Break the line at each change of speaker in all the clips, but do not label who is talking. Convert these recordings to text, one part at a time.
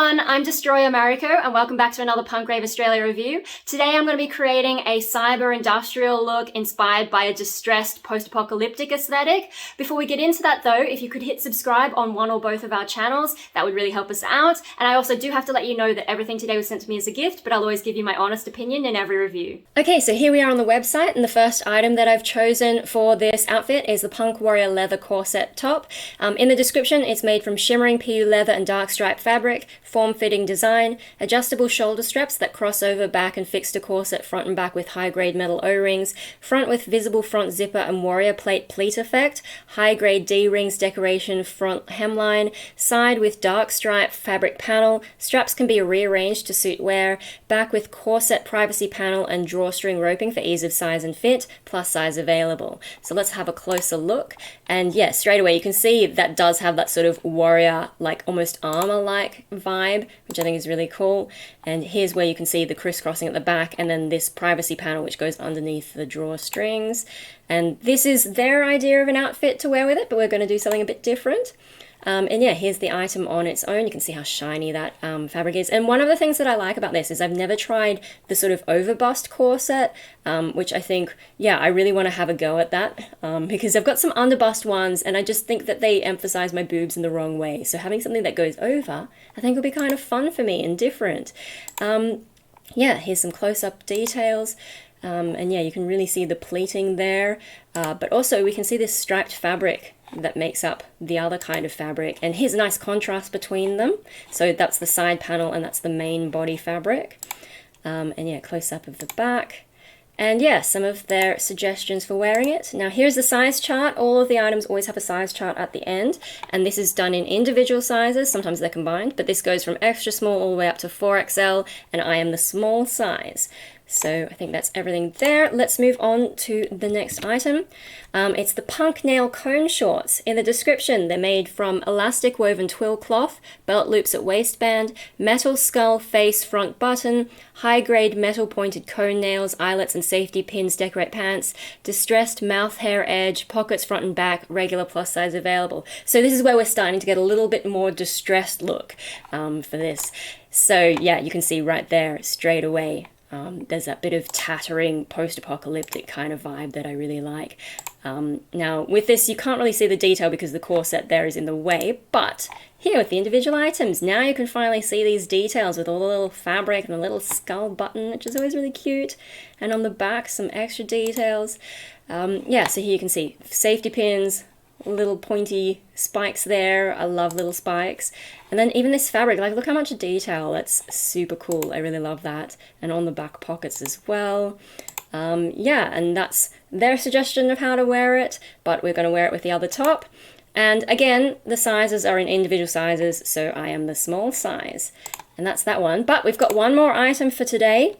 everyone, I'm Destroyer Mariko and welcome back to another Punk Rave Australia review. Today I'm going to be creating a cyber industrial look inspired by a distressed post-apocalyptic aesthetic. Before we get into that though, if you could hit subscribe on one or both of our channels, that would really help us out. And I also do have to let you know that everything today was sent to me as a gift, but I'll always give you my honest opinion in every review. Okay, so here we are on the website, and the first item that I've chosen for this outfit is the Punk Warrior leather corset top. In the description, it's made from shimmering PU leather and dark stripe fabric, form-fitting design, adjustable shoulder straps that cross over back and fix to corset front and back with high-grade metal O-rings, front with visible front zipper and warrior plate pleat effect, high-grade D-rings decoration front hemline, side with dark stripe fabric panel, straps can be rearranged to suit wear, back with corset privacy panel and drawstring roping for ease of size and fit, plus size available. So let's have a closer look, and yeah, straight away you can see that does have that sort of warrior, like almost armor-like vibe, which I think is really cool. And here's where you can see the crisscrossing at the back, and then this privacy panel which goes underneath the drawstrings. And this is their idea of an outfit to wear with it, but we're going to do something a bit different. And yeah, here's the item on its own. You can see how shiny that fabric is. And one of the things that I like about this is I've never tried the sort of overbust corset, which I think, yeah, I really want to have a go at that because I've got some underbust ones and I just think that they emphasize my boobs in the wrong way. So having something that goes over, I think will be kind of fun for me and different. Yeah, here's some close-up details. And yeah, you can really see the pleating there, but also we can see this striped fabric that makes up the other kind of fabric, and here's a nice contrast between them. So that's the side panel and that's the main body fabric. And yeah, close up of the back. And yeah, some of their suggestions for wearing it. Now here's the size chart. All of the items always have a size chart at the end, and this is done in individual sizes. Sometimes they're combined, but this goes from extra small all the way up to 4XL, and I am the small size. So I think that's everything there. Let's move on to the next item. It's the Punk Nail Cone Shorts. In the description, they're made from elastic woven twill cloth, belt loops at waistband, metal skull face front button, high-grade metal pointed cone nails, eyelets and safety pins decorate pants, distressed mouth hair edge, pockets front and back, regular plus size available. So this is where we're starting to get a little bit more distressed look for this. So yeah, you can see right there straight away. There's that bit of tattering post-apocalyptic kind of vibe that I really like. Now with this you can't really see the detail because the corset there is in the way, but here with the individual items, now you can finally see these details with all the little fabric and the little skull button, which is always really cute. And on the back, some extra details. Yeah, so here you can see safety pins, little pointy spikes there. I love little spikes. And then even this fabric, like look how much detail. That's super cool. I really love that. And on the back pockets as well. Yeah, and that's their suggestion of how to wear it, but we're going to wear it with the other top. And again, the sizes are in individual sizes, so I am the small size. And that's that one. But we've got one more item for today.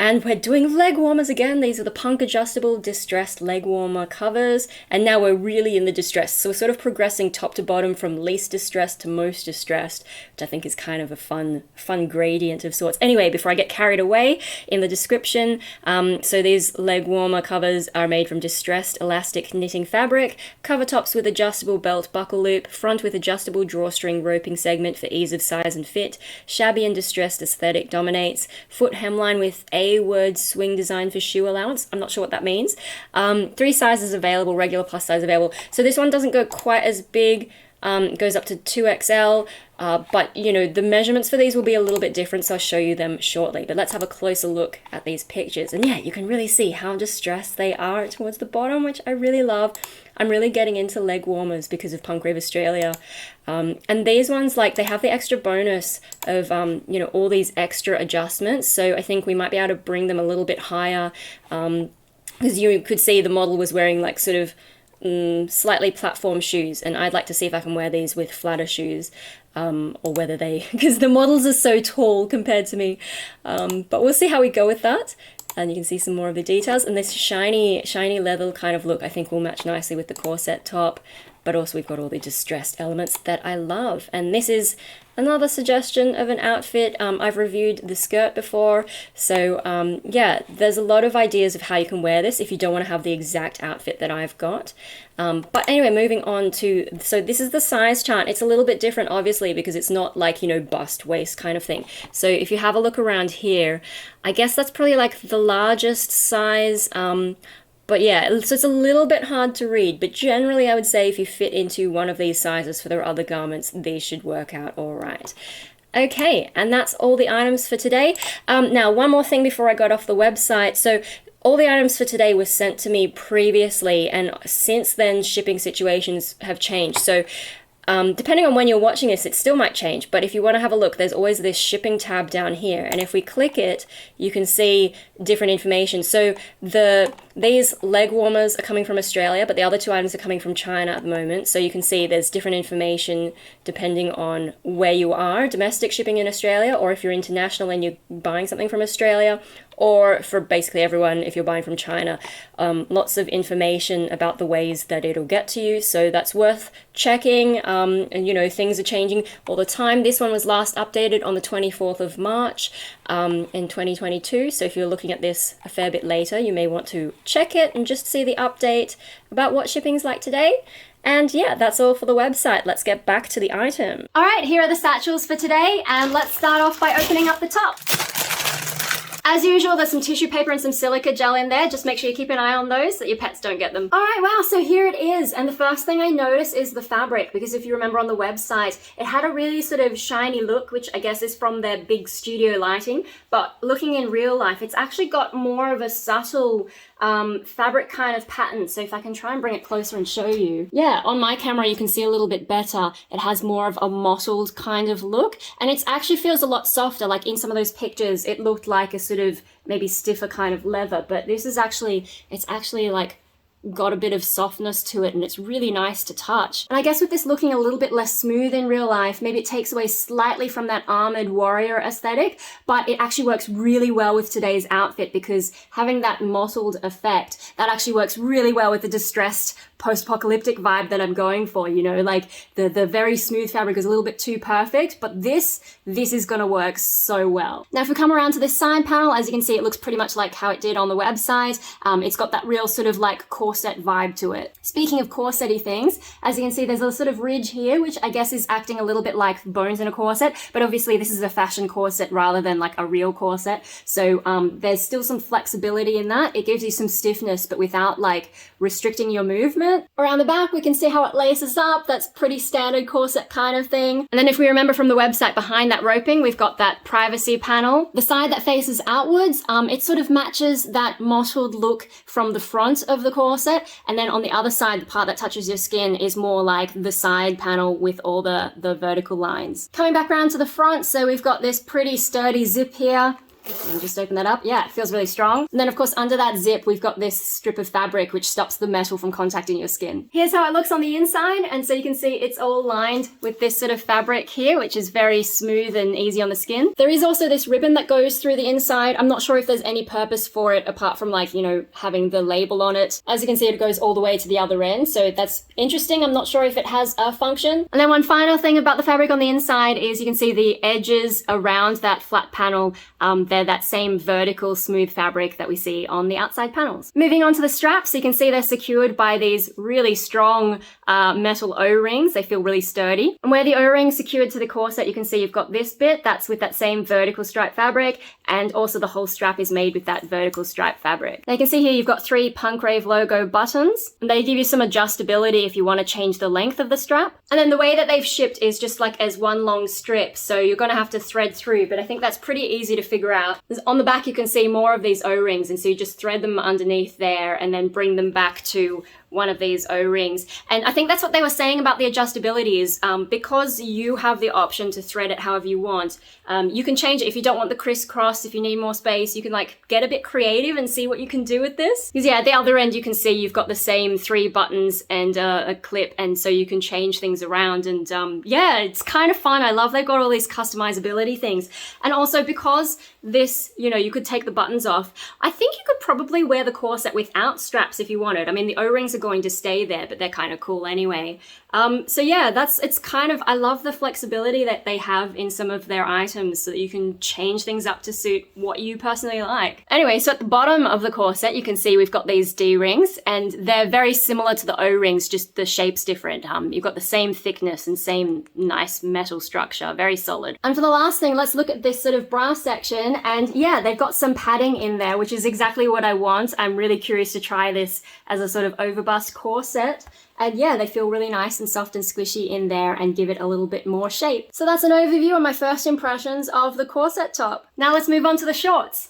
And we're doing leg warmers again. These are the Punk Adjustable Distressed Leg Warmer covers. And now we're really in the distressed. So we're sort of progressing top to bottom from least distressed to most distressed, which I think is kind of a fun gradient of sorts. Anyway, before I get carried away, in the description, so these leg warmer covers are made from distressed elastic knitting fabric, cover tops with adjustable belt buckle loop, front with adjustable drawstring roping segment for ease of size and fit, shabby and distressed aesthetic dominates, foot hemline with A-word swing design for shoe allowance. I'm not sure what that means. 3 sizes available, regular plus size available. So this one doesn't go quite as big, goes up to 2XL, but you know, the measurements for these will be a little bit different, so I'll show you them shortly. But let's have a closer look at these pictures. And yeah, you can really see how distressed they are towards the bottom, which I really love. I'm really getting into leg warmers because of Punk Rave Australia. And these ones, like, they have the extra bonus of, you know, all these extra adjustments. So I think we might be able to bring them a little bit higher, because you could see the model was wearing like sort of slightly platform shoes, and I'd like to see if I can wear these with flatter shoes, or whether they, because the models are so tall compared to me, but we'll see how we go with that. And you can see some more of the details, and this shiny leather kind of look I think will match nicely with the corset top. but also we've got all the distressed elements that I love. And this is another suggestion of an outfit. I've reviewed the skirt before, so yeah, there's a lot of ideas of how you can wear this if you don't want to have the exact outfit that I've got. But anyway, moving on to, so this is the size chart. It's a little bit different, obviously, because it's not like, you know, bust waist kind of thing. So if you have a look around here, I guess that's probably like the largest size. But yeah, so it's a little bit hard to read, but generally I would say if you fit into one of these sizes for their other garments, these should work out all right. Okay, and that's all the items for today. Now, one more thing before I got off the website. So all the items for today were sent to me previously, and since then shipping situations have changed. So depending on when you're watching this, it still might change, but if you want to have a look, there's always this shipping tab down here, and if we click it, you can see different information. So these leg warmers are coming from Australia, but the other two items are coming from China at the moment. So you can see there's different information depending on where you are, domestic shipping in Australia, or if you're international and you're buying something from Australia, or for basically everyone if you're buying from China. Lots of information about the ways that it'll get to you, so that's worth checking. And you know, things are changing all the time. This one was last updated on the 24th of March in 2022, so if you're looking at this a fair bit later, you may want to check it and just see the update about what shipping's like today. And yeah, that's all for the website. Let's get back to the item. All right, here are the satchels for today, and let's start off by opening up the top. As usual, there's some tissue paper and some silica gel in there. Just make sure you keep an eye on those so that your pets don't get them. All right, wow, so here it is. And the first thing I notice is the fabric, because if you remember on the website, it had a really sort of shiny look, which I guess is from their big studio lighting. But looking in real life, it's actually got more of a subtle fabric kind of pattern. So if I can try and bring it closer and show you. Yeah, on my camera, you can see a little bit better. It has more of a mottled kind of look, and it actually feels a lot softer. Like in some of those pictures, it looked like a sort of maybe stiffer kind of leather, but this is actually, it's actually like got a bit of softness to it, and it's really nice to touch. And I guess with this looking a little bit less smooth in real life, maybe it takes away slightly from that armored warrior aesthetic, but it actually works really well with today's outfit, because having that mottled effect, that actually works really well with the distressed post-apocalyptic vibe that I'm going for, you know, like the very smooth fabric is a little bit too perfect, but this is gonna work so well. Now, if we come around to this side panel, as you can see, it looks pretty much like how it did on the website. It's got that real sort of like corset vibe to it. Speaking of corset-y things, as you can see, there's a sort of ridge here, which I guess is acting a little bit like bones in a corset, but obviously this is a fashion corset rather than like a real corset. So there's still some flexibility in that. It gives you some stiffness, but without like restricting your movement. Around the back, we can see how it laces up. That's pretty standard corset kind of thing. And then if we remember from the website, behind that roping, we've got that privacy panel. The side that faces outwards, it sort of matches that mottled look from the front of the corset. And then on the other side, the part that touches your skin is more like the side panel with all the vertical lines. Coming back around to the front, so we've got this pretty sturdy zip here. And just open that up. Yeah, it feels really strong. And then of course under that zip, we've got this strip of fabric which stops the metal from contacting your skin. Here's how it looks on the inside. And so you can see it's all lined with this sort of fabric here, which is very smooth and easy on the skin. There is also this ribbon that goes through the inside. I'm not sure if there's any purpose for it apart from like, you know, having the label on it. As you can see, it goes all the way to the other end. So that's interesting. I'm not sure if it has a function. And then one final thing about the fabric on the inside is you can see the edges around that flat panel. They're that same vertical smooth fabric that we see on the outside panels. Moving on to the straps, so you can see they're secured by these really strong metal O-rings. They feel really sturdy. And where the O-ring's secured to the corset, you can see you've got this bit that's with that same vertical stripe fabric, and also the whole strap is made with that vertical stripe fabric. Now you can see here you've got 3 Punk Rave logo buttons, and they give you some adjustability if you want to change the length of the strap. And then the way that they've shipped is just like as one long strip, so you're going to have to thread through, but I think that's pretty easy to figure out. On the back you can see more of these O-rings, and so you just thread them underneath there and then bring them back to one of these O-rings. And I think that's what they were saying about the adjustability is because you have the option to thread it however you want, you can change it if you don't want the crisscross, if you need more space, you can like get a bit creative and see what you can do with this. Because yeah, at the other end you can see you've got the same 3 buttons and a clip, and so you can change things around, and yeah, it's kind of fun. I love they've got all these customizability things. And also because this, you know, you could take the buttons off, I think you could probably wear the corset without straps if you wanted. I mean, the O-rings are are going to stay there, but they're kind of cool anyway. So yeah, it's kind of, I love the flexibility that they have in some of their items so that you can change things up to suit what you personally like. Anyway, so at the bottom of the corset, you can see we've got these D-rings, and they're very similar to the O-rings, just the shape's different. You've got the same thickness and same nice metal structure, very solid. And for the last thing, let's look at this sort of bra section, and yeah, they've got some padding in there, which is exactly what I want. I'm really curious to try this as a sort of overbust corset. And yeah, they feel really nice and soft and squishy in there and give it a little bit more shape. So that's an overview of my first impressions of the corset top. Now let's move on to the shorts.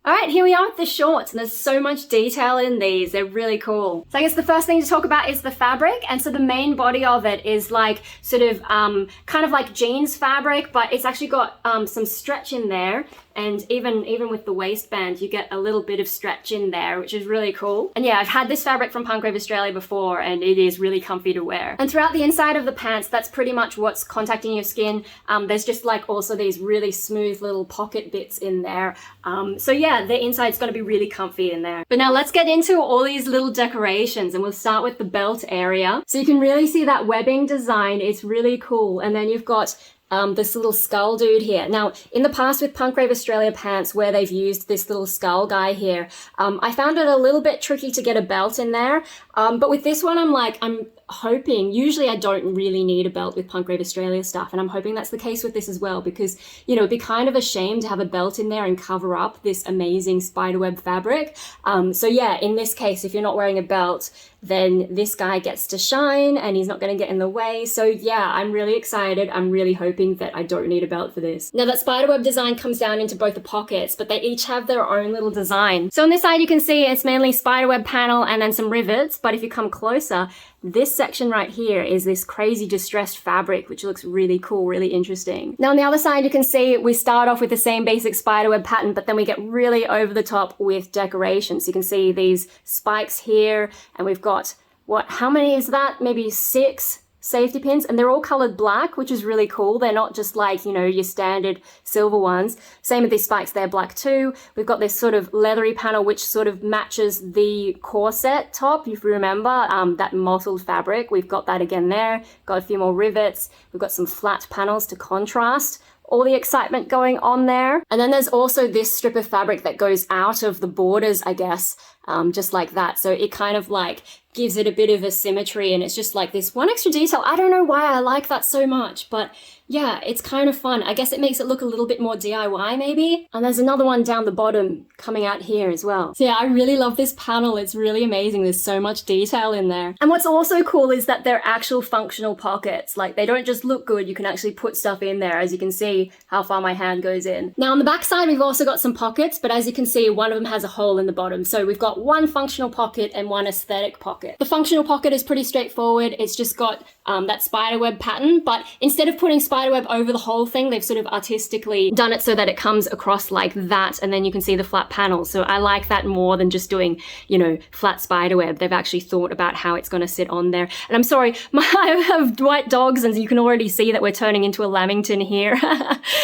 All right, here we are with the shorts, and there's so much detail in these. They're really cool. So I guess the first thing to talk about is the fabric. And so the main body of it is like sort of kind of like jeans fabric, but it's actually got some stretch in there. And even with the waistband, you get a little bit of stretch in there, which is really cool. And yeah, I've had this fabric from Punk Rave Australia before, and it is really comfy to wear. And throughout the inside of the pants, that's pretty much what's contacting your skin. There's just like also these really smooth little pocket bits in there. So yeah, the inside's gonna be really comfy in there. But now let's get into all these little decorations, and we'll start with the belt area. So you can really see that webbing design. It's really cool. And then you've got this little skull dude here. Now, in the past with Punk Rave Australia pants where they've used this little skull guy here, I found it a little bit tricky to get a belt in there. But with this one, I'm hoping, usually I don't really need a belt with Punk Rave Australia stuff, and I'm hoping that's the case with this as well, because, you know, it'd be kind of a shame to have a belt in there and cover up this amazing spiderweb fabric. So yeah, in this case, if you're not wearing a belt, then this guy gets to shine and he's not going to get in the way. So yeah, I'm really excited. I'm really hoping that I don't need a belt for this. Now that spiderweb design comes down into both the pockets, but they each have their own little design. So on this side, you can see it's mainly spiderweb panel and then some rivets, but if you come closer, this section right here is this crazy distressed fabric, which looks really cool, really interesting. Now on the other side, you can see we start off with the same basic spiderweb pattern, but then we get really over the top with decorations. So you can see these spikes here, and we've got, how many is that? Maybe 6 safety pins, and they're all colored black, which is really cool. They're not just like, you know, your standard silver ones. Same with these spikes, they're black too. We've got this sort of leathery panel which sort of matches the corset top, if you remember, that mottled fabric. We've got that again there. Got a few more rivets. We've got some flat panels to contrast all the excitement going on there. And then there's also this strip of fabric that goes out of the borders, I guess, just like that. So it kind of like gives it a bit of a symmetry, and it's just like this one extra detail. I don't know why I like that so much, but yeah, it's kind of fun. I guess it makes it look a little bit more DIY maybe. And there's another one down the bottom coming out here as well. So yeah, I really love this panel. It's really amazing. There's so much detail in there. And what's also cool is that they're actual functional pockets. Like, they don't just look good, you can actually put stuff in there. As you can see how far my hand goes in. Now on the back side, we've also got some pockets, but as you can see, one of them has a hole in the bottom. So we've got one functional pocket and one aesthetic pocket. The functional pocket is pretty straightforward. It's just got that spiderweb pattern, but instead of putting spiderweb over the whole thing, they've sort of artistically done it so that it comes across like that, and then you can see the flat panel. So I like that more than just doing, you know, flat spiderweb. They've actually thought about how it's going to sit on there. And I'm sorry, I have white dogs, and you can already see that we're turning into a Lamington here.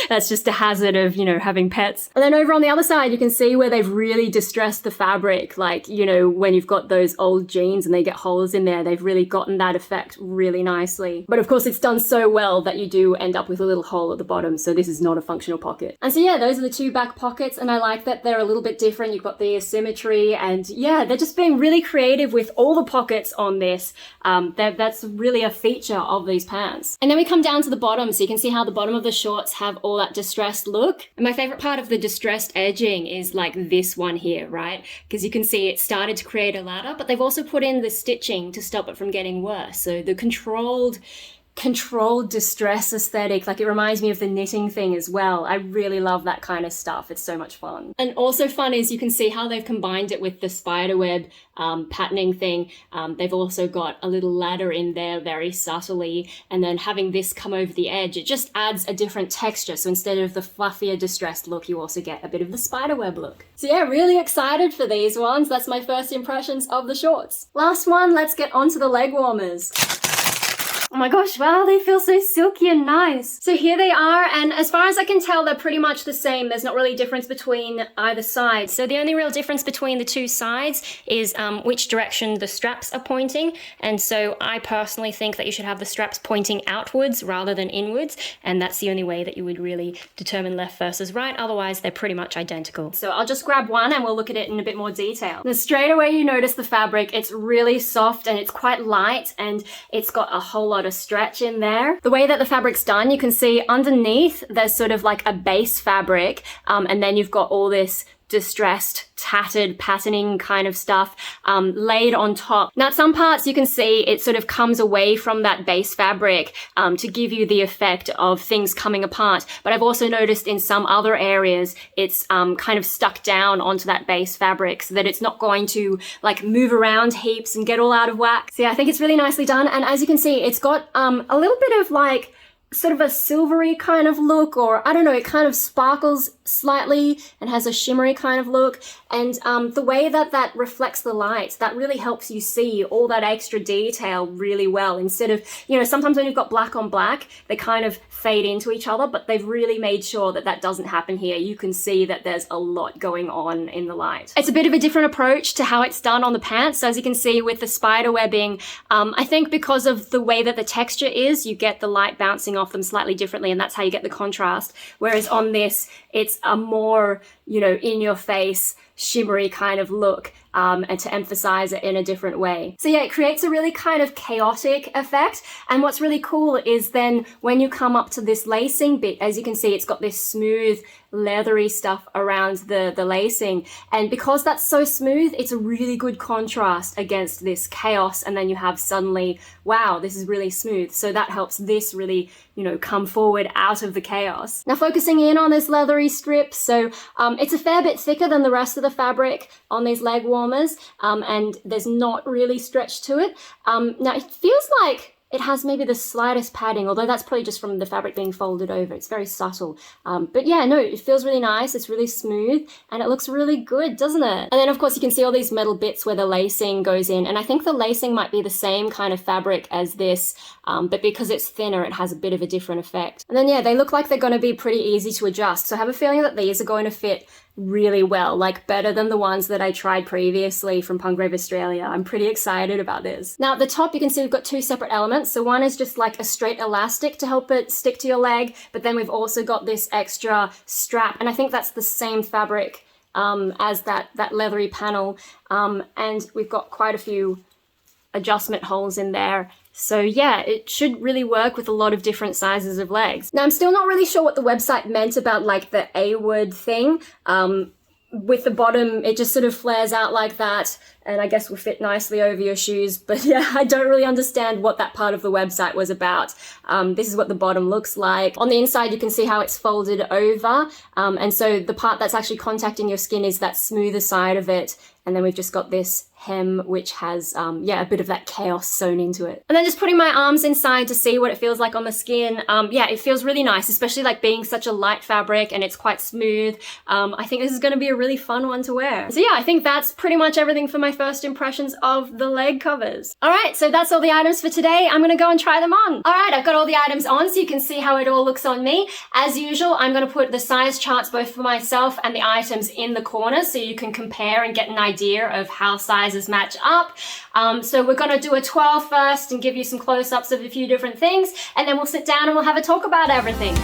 That's just a hazard of, you know, having pets. And then over on the other side, you can see where they've really distressed the fabric. Like, you know, when you've got those old jeans and they get holes in there, they've really gotten that effect really nicely. But of course, it's done so well that you do end up with a little hole at the bottom, so this is not a functional pocket. And so yeah, those are the two back pockets, and I like that they're a little bit different. You've got the asymmetry, and yeah, they're just being really creative with all the pockets on this. That's really a feature of these pants. And then we come down to the bottom, so you can see how the bottom of the shorts have all that distressed look. And my favorite part of the distressed edging is like this one here, right? Because you can see it started to create a ladder, but they've also put in the stitching to stop it from getting worse. So the controlled distress aesthetic, like it reminds me of the knitting thing as well. I really love that kind of stuff. It's so much fun. And also fun is you can see how they've combined it with the spiderweb patterning thing. They've also got a little ladder in there very subtly, and then having this come over the edge, it just adds a different texture. So instead of the fluffier distressed look, you also get a bit of the spiderweb look. So yeah, really excited for these ones. That's my first impressions of the shorts. Last one, let's get onto the leg warmers. Oh my gosh, wow, they feel so silky and nice. So here they are, and as far as I can tell, they're pretty much the same. There's not really a difference between either side. So the only real difference between the two sides is which direction the straps are pointing. And so I personally think that you should have the straps pointing outwards rather than inwards, and that's the only way that you would really determine left versus right. Otherwise, they're pretty much identical. So I'll just grab one and we'll look at it in a bit more detail. Now, straight away you notice the fabric. It's really soft and it's quite light, and it's got a whole lot of stretch in there. The way that the fabric's done, you can see underneath there's sort of like a base fabric, and then you've got all this distressed, tattered patterning kind of stuff laid on top. Now, at some parts you can see it sort of comes away from that base fabric to give you the effect of things coming apart. But I've also noticed in some other areas it's kind of stuck down onto that base fabric so that it's not going to like move around heaps and get all out of whack. So yeah, I think it's really nicely done. And as you can see, it's got a little bit of like sort of a silvery kind of look, or I don't know, it kind of sparkles slightly and has a shimmery kind of look. And the way that that reflects the light, that really helps you see all that extra detail really well. Instead of, you know, sometimes when you've got black on black, they kind of fade into each other, but they've really made sure that that doesn't happen here. You can see that there's a lot going on in the light. It's a bit of a different approach to how it's done on the pants. So as you can see with the spider webbing, I think because of the way that the texture is, you get the light bouncing off them slightly differently, and that's how you get the contrast. Whereas on this, it's a more, you know, in your face, shimmery kind of look, and to emphasize it in a different way. So yeah, it creates a really kind of chaotic effect. And what's really cool is then when you come up to this lacing bit, as you can see, it's got this smooth, leathery stuff around the lacing. And because that's so smooth, it's a really good contrast against this chaos. And then you have suddenly, wow, this is really smooth. So that helps this really, you know, come forward out of the chaos. Now focusing in on this leathery strip, so it's a fair bit thicker than the rest of the fabric on these leg warmers, and there's not really stretch to it. Now it feels like it has maybe the slightest padding, although that's probably just from the fabric being folded over. It's very subtle. But yeah, no, it feels really nice. It's really smooth and it looks really good, doesn't it? And then of course you can see all these metal bits where the lacing goes in. And I think the lacing might be the same kind of fabric as this, but because it's thinner, it has a bit of a different effect. And then yeah, they look like they're going to be pretty easy to adjust. So I have a feeling that these are going to fit really well, like better than the ones that I tried previously from Punk Rave Australia. I'm pretty excited about this. Now at the top you can see we've got two separate elements. So one is just like a straight elastic to help it stick to your leg, but then we've also got this extra strap, and I think that's the same fabric as that leathery panel, and we've got quite a few adjustment holes in there. So yeah, it should really work with a lot of different sizes of legs. Now I'm still not really sure what the website meant about like the A-word thing. With the bottom, it just sort of flares out like that, and I guess will fit nicely over your shoes. But yeah, I don't really understand what that part of the website was about. This is what the bottom looks like. On the inside, you can see how it's folded over. And so the part that's actually contacting your skin is that smoother side of it. And then we've just got this hem, which has, yeah, a bit of that chaos sewn into it. And then just putting my arms inside to see what it feels like on the skin. Yeah, it feels really nice, especially like being such a light fabric and it's quite smooth. I think this is gonna be a really fun one to wear. So yeah, I think that's pretty much everything for my first impressions of the leg covers. All right, so that's all the items for today. I'm gonna go and try them on. All right, I've got all the items on so you can see how it all looks on me. As usual, I'm gonna put the size charts both for myself and the items in the corner so you can compare and get an idea of how sizes match up. So we're gonna do a 12 first and give you some close-ups of a few different things, and then we'll sit down and we'll have a talk about everything.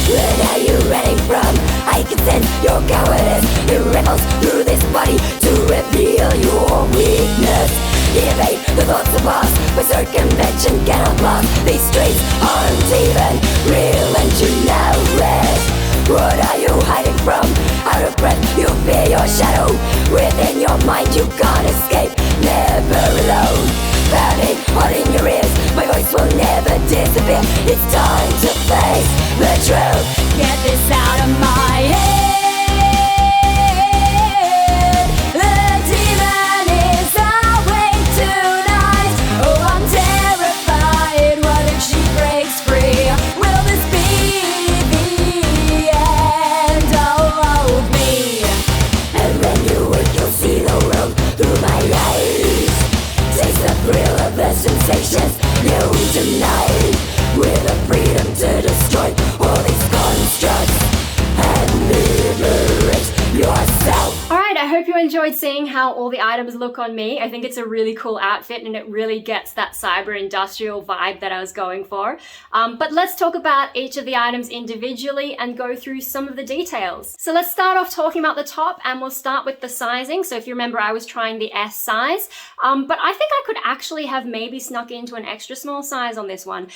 Where are you running from? I can sense your cowardice. It ripples through this body to reveal your weakness. Evade the thoughts of us, but circumvention cannot last. These streets aren't even real and you know it. What are you hiding from? Out of breath, you fear your shadow. Within your mind you can't escape, never alone. Pounding hard in your ears, my voice will never disappear. It's time to face the truth. Get this out of my head. The demon is awake tonight. Oh, I'm terrified. What
hope you enjoyed seeing how all the items look on me. I think it's a really cool outfit and it really gets that cyber industrial vibe that I was going for. But let's talk about each of the items individually and go through some of the details. So let's start off talking about the top, and we'll start with the sizing. So if you remember, I was trying the S size, but I think I could actually have maybe snuck into an extra small size on this one.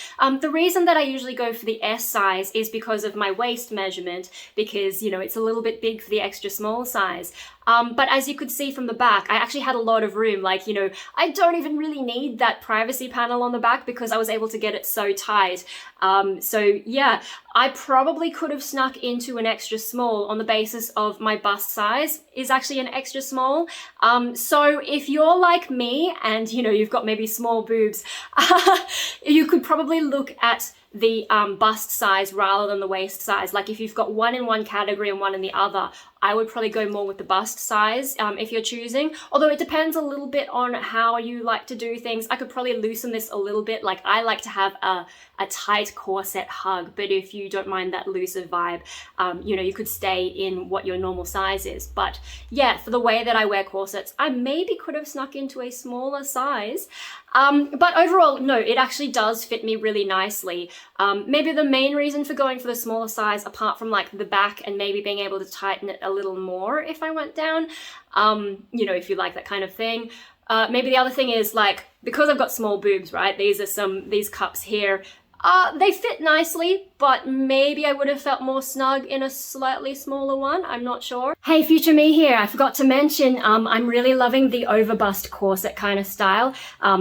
The reason that I usually go for the S size is because of my waist measurement, because, you know, it's a little bit big for the extra small size. But as you could see from the back, I actually had a lot of room. Like, you know, I don't even really need that privacy panel on the back because I was able to get it so tight. So yeah, I probably could have snuck into an extra small on the basis of my bust size is actually an extra small. So if you're like me and, you know, you've got maybe small boobs, you could probably look at the bust size rather than the waist size. Like if you've got one in one category and one in the other, I would probably go more with the bust size if you're choosing. Although it depends a little bit on how you like to do things. I could probably loosen this a little bit. Like I like to have a tight corset hug, but if you don't mind that looser vibe, you know, you could stay in what your normal size is. But yeah, for the way that I wear corsets, I maybe could have snuck into a smaller size. But overall, no, it actually does fit me really nicely. Maybe the main reason for going for the smaller size, apart from like the back and maybe being able to tighten it a little more if I went down, you know, if you like that kind of thing. Maybe the other thing is like, because I've got small boobs, right? These cups here, they fit nicely, but maybe I would have felt more snug in a slightly smaller one. I'm not sure. Hey, future me here. I forgot to mention, I'm really loving the overbust corset kind of style,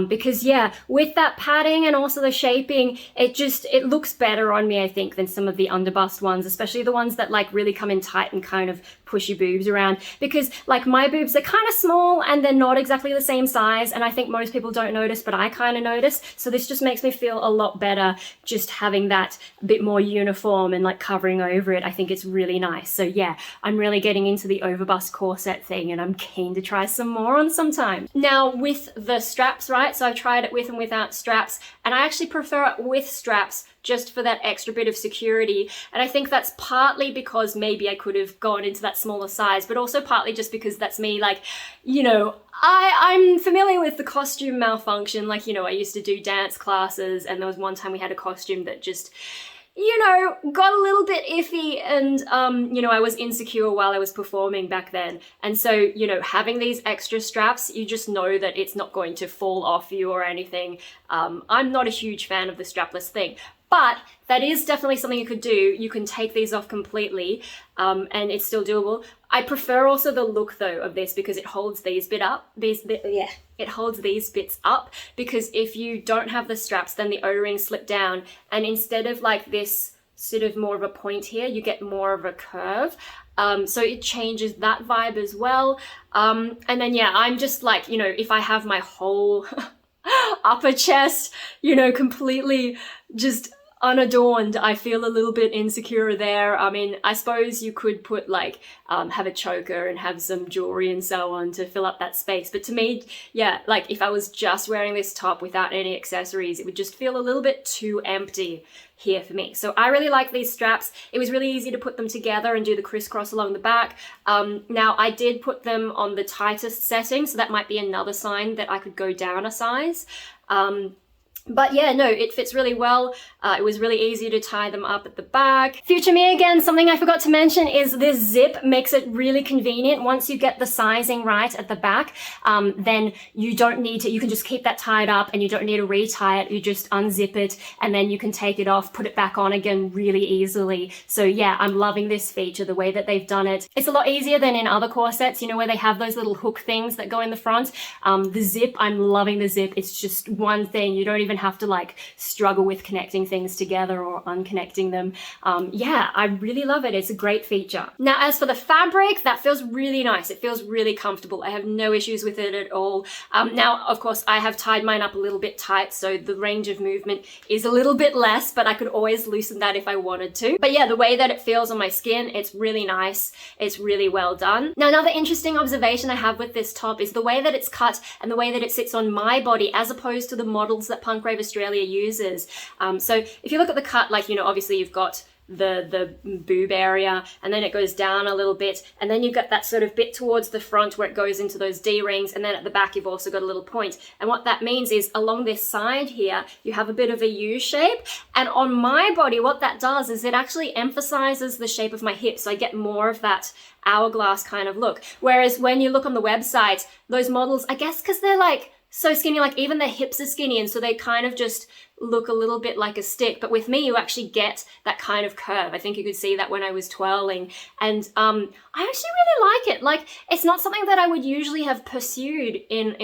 because yeah, with that padding and also the shaping, it looks better on me, I think, than some of the underbust ones, especially the ones that like really come in tight and kind of push your boobs around, because like my boobs are kind of small and they're not exactly the same size, and I think most people don't notice, but I kind of notice. So this just makes me feel a lot better just having that a bit more uniform and like covering over it. I think it's really nice. So yeah, I'm really getting into the overbust corset thing and I'm keen to try some more on sometime. Now with the straps, right? So I've tried it with and without straps, and I actually prefer it with straps just for that extra bit of security. And I think that's partly because maybe I could have gone into that smaller size, but also partly just because that's me. Like, you know, I'm familiar with the costume malfunction. Like, you know, I used to do dance classes and there was one time we had a costume that just, you know, got a little bit iffy, and, you know, I was insecure while I was performing back then. And so, you know, having these extra straps, you just know that it's not going to fall off you or anything. I'm not a huge fan of the strapless thing, but that is definitely something you could do. You can take these off completely, and it's still doable. I prefer also the look though of this because it holds these it holds these bits up, because if you don't have the straps, then the O-rings slip down, and instead of like this sort of more of a point here, you get more of a curve. So it changes that vibe as well. And then yeah, I'm just like, you know, if I have my whole upper chest, you know, completely just unadorned, I feel a little bit insecure there. I mean, I suppose you could put like, have a choker and have some jewelry and so on to fill up that space. But to me, yeah, like if I was just wearing this top without any accessories, it would just feel a little bit too empty here for me. So I really like these straps. It was really easy to put them together and do the crisscross along the back. Now I did put them on the tightest setting, so that might be another sign that I could go down a size. But yeah, no, it fits really well. It was really easy to tie them up at the back. Future me again, something I forgot to mention is this zip makes it really convenient. Once you get the sizing right at the back, then you don't need to, you can just keep that tied up and you don't need to retie it. You just unzip it and then you can take it off, put it back on again really easily. So yeah, I'm loving this feature, the way that they've done it. It's a lot easier than in other corsets, you know, where they have those little hook things that go in the front. The zip, I'm loving the zip. It's just one thing. You don't even have to like struggle with connecting things together or unconnecting them. Yeah, I really love it. It's a great feature. Now, as for the fabric, that feels really nice. It feels really comfortable. I have no issues with it at all. Now, of course, I have tied mine up a little bit tight, so the range of movement is a little bit less, but I could always loosen that if I wanted to. But yeah, the way that it feels on my skin, it's really nice. It's really well done. Now, another interesting observation I have with this top is the way that it's cut and the way that it sits on my body as opposed to the models that Punk Rave Australia uses. So if you look at the cut, like, you know, obviously you've got the boob area, and then it goes down a little bit, and then you've got that sort of bit towards the front where it goes into those D-rings, and then at the back you've also got a little point. And what that means is along this side here, you have a bit of a U shape, and on my body, what that does is it actually emphasizes the shape of my hips, so I get more of that hourglass kind of look. Whereas when you look on the website, those models, I guess because they're like so skinny, like even their hips are skinny, and so they kind of just look a little bit like a stick. But with me, you actually get that kind of curve. I think you could see that when I was twirling, and I actually really like it. Like, it's not something that I would usually have pursued in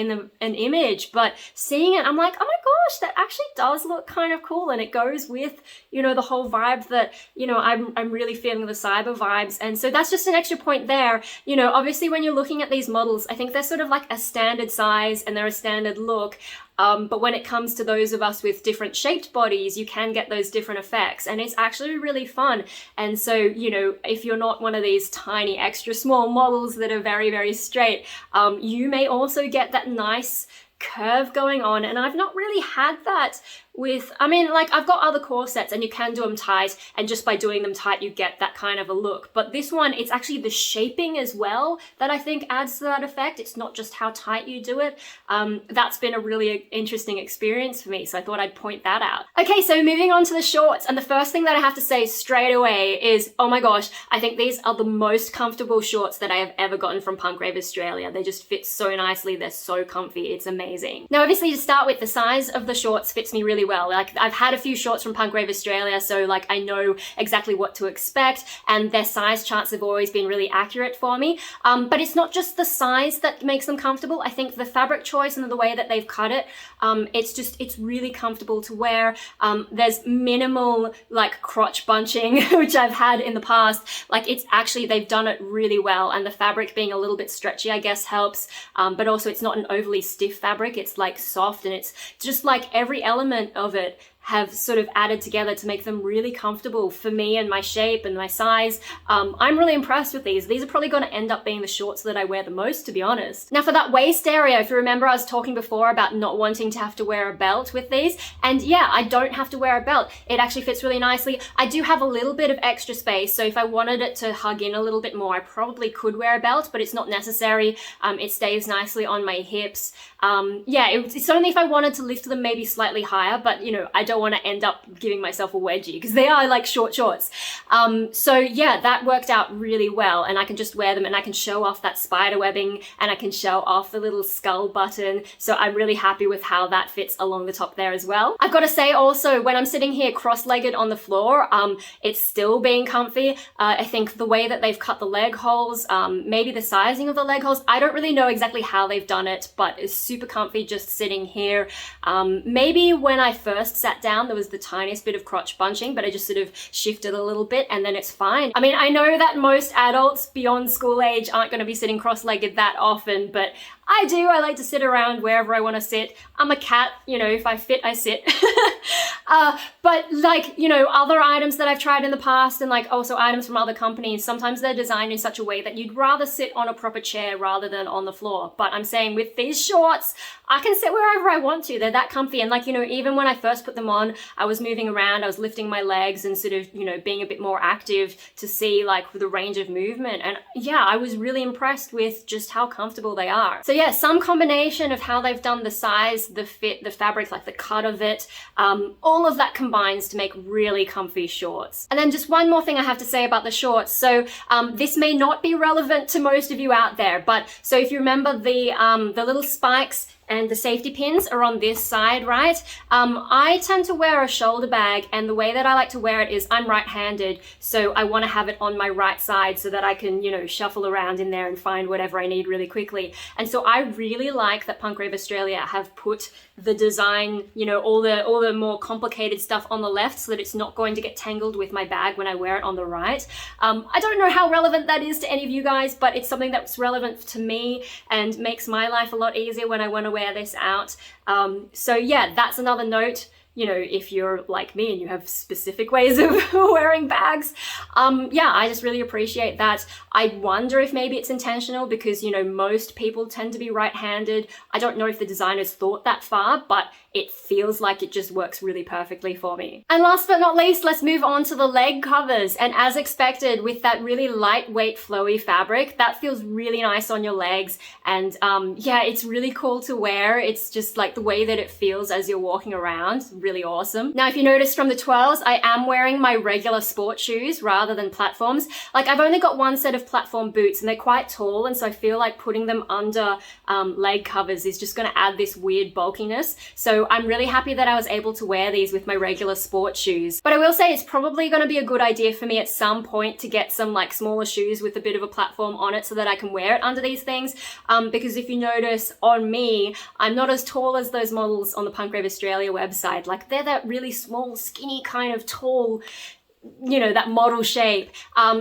an image, but seeing it, I'm like, oh my gosh, that actually does look kind of cool, and it goes with, you know, the whole vibe that, you know, I'm really feeling the cyber vibes. And so that's just an extra point there. You know, obviously when you're looking at these models, I think they're sort of like a standard size and they're a standard look. But when it comes to those of us with different shaped bodies, you can get those different effects, and it's actually really fun. And so, you know, if you're not one of these tiny extra small models that are very, very straight, you may also get that nice curve going on. And I've not really had that with, I mean, like, I've got other corsets and you can do them tight, and just by doing them tight you get that kind of a look. But this one, it's actually the shaping as well that I think adds to that effect. It's not just how tight you do it. That's been a really interesting experience for me, so I thought I'd point that out. Okay, so moving on to the shorts, and the first thing that I have to say straight away is, oh my gosh, I think these are the most comfortable shorts that I have ever gotten from Punk Rave Australia. They just fit so nicely, they're so comfy, it's amazing. Now obviously, to start with, the size of the shorts fits me really well. Like, I've had a few shorts from Punk Rave Australia, so like I know exactly what to expect, and their size charts have always been really accurate for me. But it's not just the size that makes them comfortable. I think the fabric choice and the way that they've cut it, it's really comfortable to wear. There's minimal like crotch bunching, which I've had in the past. Like, it's actually, they've done it really well, and the fabric being a little bit stretchy, I guess, helps. But also it's not an overly stiff fabric. It's like soft, and it's just like every element of it have sort of added together to make them really comfortable for me and my shape and my size. I'm really impressed with these. These are probably going to end up being the shorts that I wear the most, to be honest. Now for that waist area, if you remember, I was talking before about not wanting to have to wear a belt with these, and yeah, I don't have to wear a belt. It actually fits really nicely. I do have a little bit of extra space, so if I wanted it to hug in a little bit more, I probably could wear a belt, but it's not necessary. It stays nicely on my hips. Yeah, it's only if I wanted to lift them maybe slightly higher, but you know, I don't want to end up giving myself a wedgie because they are like short shorts. So yeah, that worked out really well, and I can just wear them and I can show off that spider webbing, and I can show off the little skull button. So I'm really happy with how that fits along the top there as well. I've got to say also, when I'm sitting here cross-legged on the floor, it's still being comfy. I think the way that they've cut the leg holes, maybe the sizing of the leg holes, I don't really know exactly how they've done it, but it's super comfy just sitting here. Maybe when I first sat down, there was the tiniest bit of crotch bunching, but I just sort of shifted a little bit and then it's fine. I mean, I know that most adults beyond school age aren't going to be sitting cross-legged that often, but I do. I like to sit around wherever I want to sit. I'm a cat, you know, if I fit, I sit. But like, you know, other items that I've tried in the past, and like also items from other companies, sometimes they're designed in such a way that you'd rather sit on a proper chair rather than on the floor. But I'm saying with these shorts, I can sit wherever I want to. They're that comfy. And like, you know, even when I first put them on, I was moving around, I was lifting my legs and sort of, you know, being a bit more active to see like the range of movement. And yeah, I was really impressed with just how comfortable they are. So yeah, some combination of how they've done the size, the fit, the fabric, like the cut of it, all of that combines to make really comfy shorts. And then just one more thing I have to say about the shorts. So this may not be relevant to most of you out there, but so if you remember the little spikes and the safety pins are on this side, right? I tend to wear a shoulder bag, and the way that I like to wear it is I'm right-handed, so I want to have it on my right side so that I can, you know, shuffle around in there and find whatever I need really quickly. And so I really like that Punk Rave Australia have put the design, you know, all the more complicated stuff on the left so that it's not going to get tangled with my bag when I wear it on the right. I don't know how relevant that is to any of you guys, but it's something that's relevant to me and makes my life a lot easier when I want to wear this out. So yeah, that's another note. You know, if you're like me and you have specific ways of wearing bags, yeah, I just really appreciate that. I wonder if maybe it's intentional because, you know, most people tend to be right-handed. I don't know if the designers thought that far, but it feels like it just works really perfectly for me. And last but not least, let's move on to the leg covers. And as expected, with that really lightweight flowy fabric, that feels really nice on your legs. And yeah, it's really cool to wear. It's just like the way that it feels as you're walking around, really awesome. Now, if you noticed from the twirls, I am wearing my regular sport shoes rather than platforms. Like, I've only got one set of platform boots and they're quite tall, and so I feel like putting them under leg covers is just going to add this weird bulkiness. So I'm really happy that I was able to wear these with my regular sport shoes. But I will say it's probably going to be a good idea for me at some point to get some like smaller shoes with a bit of a platform on it so that I can wear it under these things. Because if you notice on me, I'm not as tall as those models on the Punk Rave Australia website. Like, they're that really small, skinny kind of tall, you know, that model shape.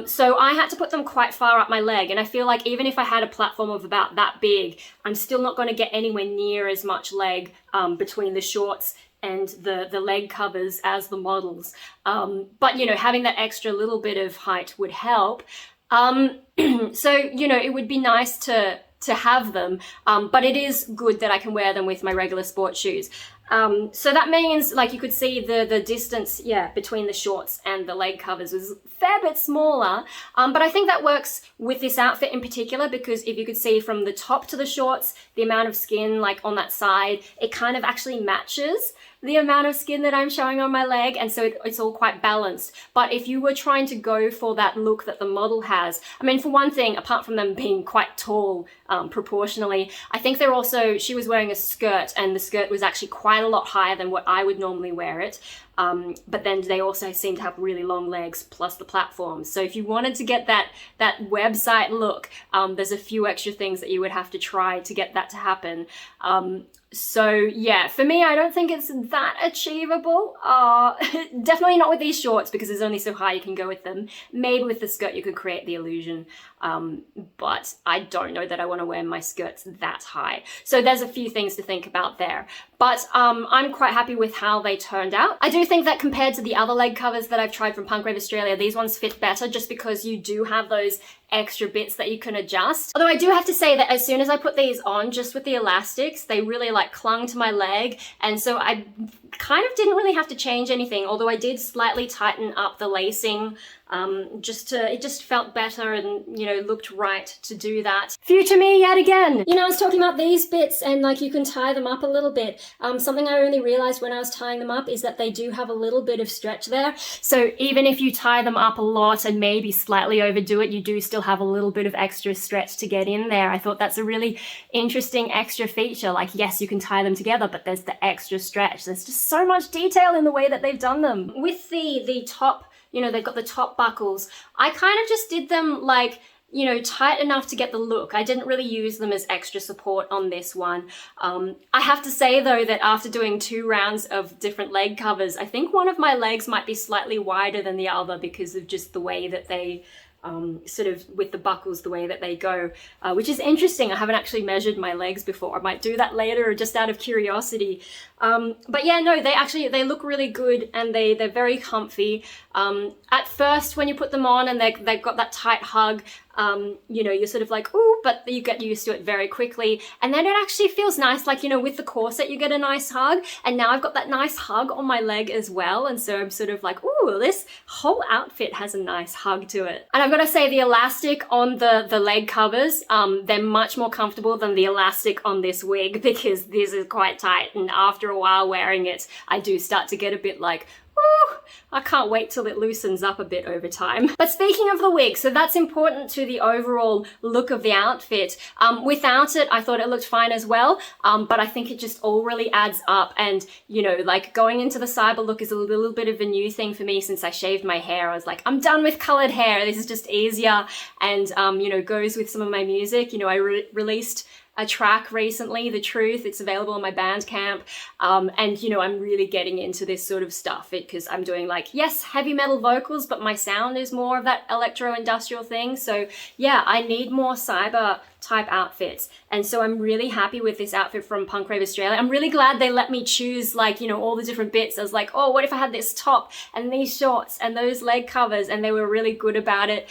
So I had to put them quite far up my leg, and I feel like even if I had a platform of about that big, I'm still not going to get anywhere near as much leg between the shorts and the leg covers as the models. But, you know, having that extra little bit of height would help. So, you know, it would be nice to have them, but it is good that I can wear them with my regular sport shoes. So that means, like, you could see the distance, yeah, between the shorts and the leg covers was a fair bit smaller. But I think that works with this outfit in particular, because if you could see from the top to the shorts, the amount of skin, like, on that side, it kind of actually matches the amount of skin that I'm showing on my leg, and so it's all quite balanced. But if you were trying to go for that look that the model has, I mean, for one thing, apart from them being quite tall proportionally, I think they're also, she was wearing a skirt, and the skirt was actually quite a lot higher than what I would normally wear it. But then they also seem to have really long legs plus the platforms. So if you wanted to get that website look, there's a few extra things that you would have to try to get that to happen. So yeah, for me, I don't think it's that achievable. Definitely not with these shorts, because there's only so high you can go with them. Maybe with the skirt you could create the illusion. But I don't know that I want to wear my skirts that high. So there's a few things to think about there. But I'm quite happy with how they turned out. I do think that compared to the other leg covers that I've tried from Punk Rave Australia, these ones fit better just because you do have those extra bits that you can adjust. Although I do have to say that as soon as I put these on, just with the elastics, they really like clung to my leg, and so I kind of didn't really have to change anything, although I did slightly tighten up the lacing it just felt better and, you know, looked right to do that. Future me yet again! You know, I was talking about these bits and, like, you can tie them up a little bit. Something I only realized when I was tying them up is that they do have a little bit of stretch there. So even if you tie them up a lot and maybe slightly overdo it, you do still have a little bit of extra stretch to get in there. I thought that's a really interesting extra feature. Like, yes, you can tie them together, but there's the extra stretch. There's just so much detail in the way that they've done them. With the top, you know, they've got the top buckles. I kind of just did them like, you know, tight enough to get the look. I didn't really use them as extra support on this one. I have to say though that after doing 2 rounds of different leg covers, I think one of my legs might be slightly wider than the other because of just the way that they sort of with the buckles, the way that they go, which is interesting. I haven't actually measured my legs before. I might do that later just out of curiosity. But yeah, no, they look really good, and they're very comfy. At first when you put them on and they've got that tight hug, you know, you're sort of like, ooh, but you get used to it very quickly. And then it actually feels nice. Like, you know, with the corset, you get a nice hug. And now I've got that nice hug on my leg as well. And so I'm sort of like, ooh, this whole outfit has a nice hug to it. And I've got to say the elastic on the leg covers, they're much more comfortable than the elastic on this wig, because this is quite tight. And after a while wearing it, I do start to get a bit like, ooh, I can't wait till it loosens up a bit over time. But speaking of the wig, so that's important to the overall look of the outfit. Without it, I thought it looked fine as well, but I think it just all really adds up. And, you know, like going into the cyber look is a little bit of a new thing for me since I shaved my hair. I was like, I'm done with colored hair. This is just easier and, you know, goes with some of my music. You know, I released a track recently, The Truth. It's available on my Bandcamp. And, you know, I'm really getting into this sort of stuff because I'm doing like, yes, heavy metal vocals, but my sound is more of that electro-industrial thing. So yeah, I need more cyber type outfits. And so I'm really happy with this outfit from Punk Rave Australia. I'm really glad they let me choose, like, you know, all the different bits. I was like, oh, what if I had this top and these shorts and those leg covers? And they were really good about it.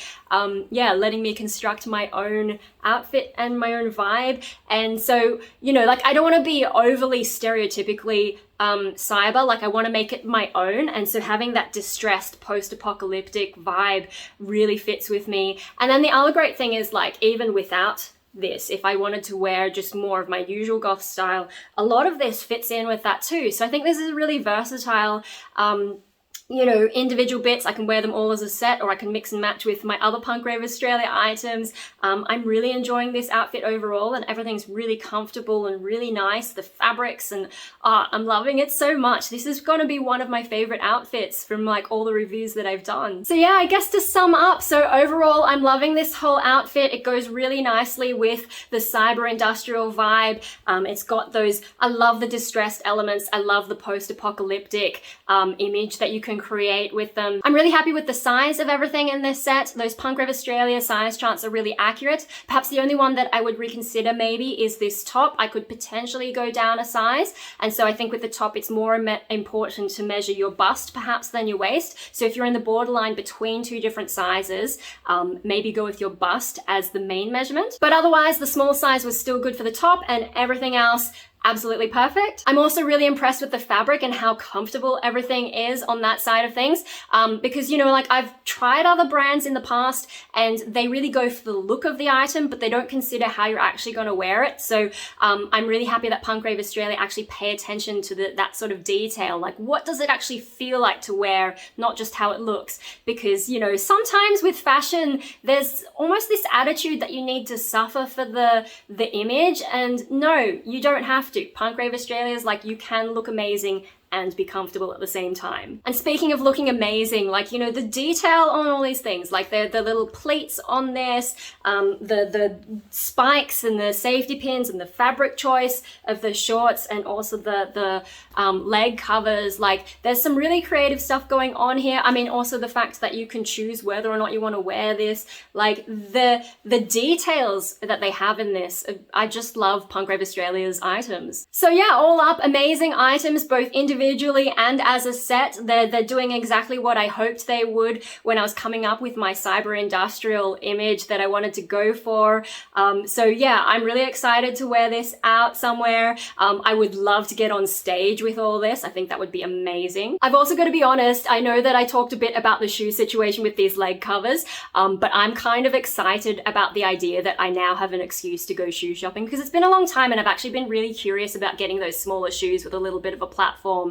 Yeah, letting me construct my own outfit and my own vibe. And so, you know, like, I don't want to be overly stereotypically cyber, like I want to make it my own, and so having that distressed post-apocalyptic vibe really fits with me. And then the other great thing is, like, even without this, if I wanted to wear just more of my usual goth style, a lot of this fits in with that too. So I think this is a really versatile you know, individual bits. I can wear them all as a set, or I can mix and match with my other Punk Rave Australia items. I'm really enjoying this outfit overall, and everything's really comfortable and really nice. The fabrics, and I'm loving it so much. This is gonna be one of my favorite outfits from like all the reviews that I've done. So yeah, I guess to sum up, so overall, I'm loving this whole outfit. It goes really nicely with the cyber industrial vibe. It's got those, I love the distressed elements. I love the post-apocalyptic image that you can create with them. I'm really happy with the size of everything in this set. Those Punk Rave Australia size charts are really accurate. Perhaps the only one that I would reconsider maybe is this top. I could potentially go down a size, and so I think with the top it's more important to measure your bust perhaps than your waist. So if you're in the borderline between two different sizes, maybe go with your bust as the main measurement. But otherwise the small size was still good for the top, and everything else absolutely perfect. I'm also really impressed with the fabric and how comfortable everything is on that side of things, because, you know, like I've tried other brands in the past and they really go for the look of the item, but they don't consider how you're actually going to wear it. So I'm really happy that Punk Rave Australia actually pay attention to that sort of detail. Like, what does it actually feel like to wear, not just how it looks? Because, you know, sometimes with fashion, there's almost this attitude that you need to suffer for the image, and no, you don't have to. Punk Rave Australia is like, you can look amazing and be comfortable at the same time. And speaking of looking amazing, like, you know, the detail on all these things, like the little pleats on this, the spikes and the safety pins and the fabric choice of the shorts, and also the leg covers, like there's some really creative stuff going on here. I mean, also the fact that you can choose whether or not you want to wear this, like the details that they have in this, I just love Punk Rave Australia's items. So yeah, all up, amazing items, both individually and as a set. They're doing exactly what I hoped they would when I was coming up with my cyber industrial image that I wanted to go for. So yeah, I'm really excited to wear this out somewhere. I would love to get on stage with all this. I think that would be amazing. I've also got to be honest, I know that I talked a bit about the shoe situation with these leg covers, but I'm kind of excited about the idea that I now have an excuse to go shoe shopping, because it's been a long time and I've actually been really curious about getting those smaller shoes with a little bit of a platform,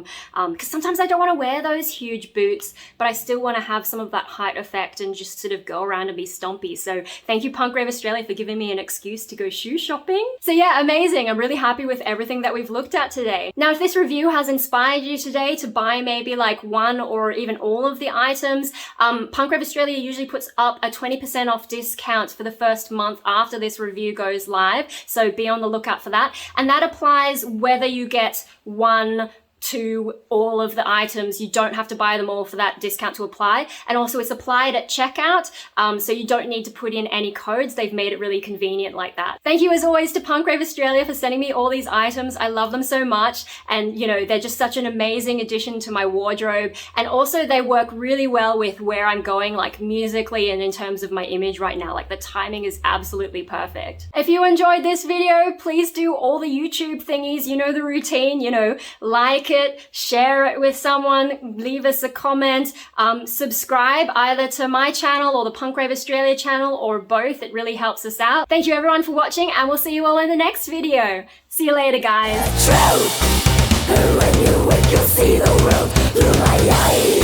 because sometimes I don't want to wear those huge boots, but I still want to have some of that height effect and just sort of go around and be stompy. So thank you, Punk Rave Australia, for giving me an excuse to go shoe shopping. So yeah, amazing. I'm really happy with everything that we've looked at today. Now, if this review has inspired you today to buy maybe like one or even all of the items, Punk Rave Australia usually puts up a 20% off discount for the first month after this review goes live. So be on the lookout for that. And that applies whether you get one to all of the items. You don't have to buy them all for that discount to apply. And also it's applied at checkout, so you don't need to put in any codes. They've made it really convenient like that. Thank you as always to Punk Rave Australia for sending me all these items. I love them so much, and you know, they're just such an amazing addition to my wardrobe, and also they work really well with where I'm going, like musically and in terms of my image right now. Like the timing is absolutely perfect. If you enjoyed this video, please do all the YouTube thingies, you know the routine, you know, like it, share it with someone, leave us a comment, subscribe either to my channel or the Punk Rave Australia channel, or both. It really helps us out. Thank you everyone for watching, and we'll see you all in the next video. See you later, guys.
Truth. When you wake, you'll see the world through my eyes.